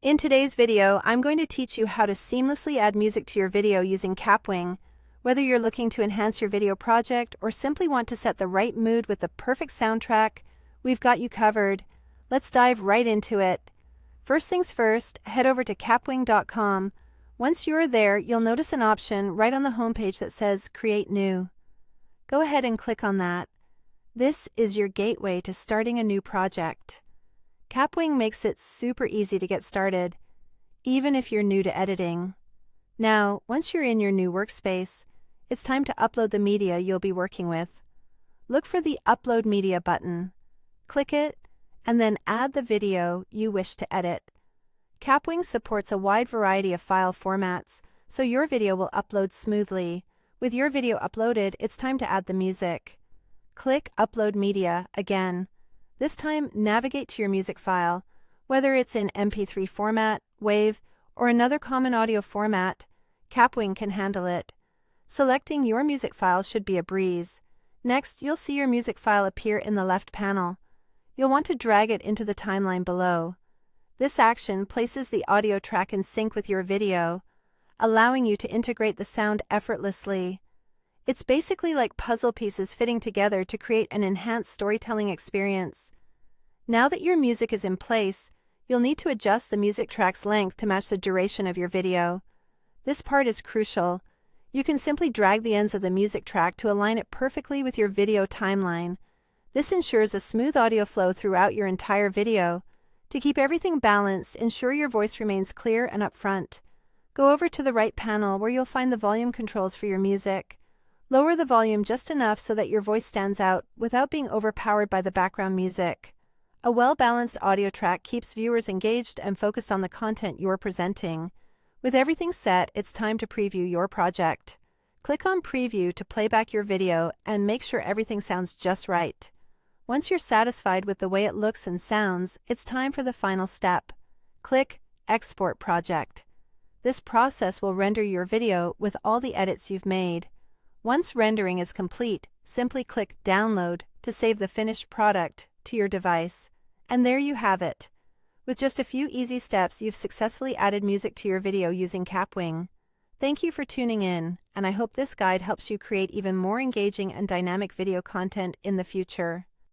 In today's video, I'm going to teach you how to seamlessly add music to your video using Kapwing. Whether you're looking to enhance your video project or simply want to set the right mood with the perfect soundtrack, we've got you covered. Let's dive right into it. First things first, head over to kapwing.com. Once you're there, you'll notice an option right on the homepage that says Create New. Go ahead and click on that. This is your gateway to starting a new project. Kapwing makes it super easy to get started, even if you're new to editing. Now, once you're in your new workspace, it's time to upload the media you'll be working with. Look for the Upload Media button. Click it, and then add the video you wish to edit. Kapwing supports a wide variety of file formats, so your video will upload smoothly. With your video uploaded, it's time to add the music. Click Upload Media again. This time, navigate to your music file. Whether it's in MP3 format, WAV, or another common audio format, Kapwing can handle it. Selecting your music file should be a breeze. Next, you'll see your music file appear in the left panel. You'll want to drag it into the timeline below. This action places the audio track in sync with your video, allowing you to integrate the sound effortlessly. It's basically like puzzle pieces fitting together to create an enhanced storytelling experience. Now that your music is in place, you'll need to adjust the music track's length to match the duration of your video. This part is crucial. You can simply drag the ends of the music track to align it perfectly with your video timeline. This ensures a smooth audio flow throughout your entire video. To keep everything balanced, ensure your voice remains clear and upfront. Go over to the right panel where you'll find the volume controls for your music. Lower the volume just enough so that your voice stands out without being overpowered by the background music. A well-balanced audio track keeps viewers engaged and focused on the content you're presenting. With everything set, it's time to preview your project. Click on Preview to play back your video and make sure everything sounds just right. Once you're satisfied with the way it looks and sounds, it's time for the final step. Click Export Project. This process will render your video with all the edits you've made. Once rendering is complete, simply click Download to save the finished product to your device. And there you have it. With just a few easy steps, you've successfully added music to your video using Kapwing. Thank you for tuning in, and I hope this guide helps you create even more engaging and dynamic video content in the future.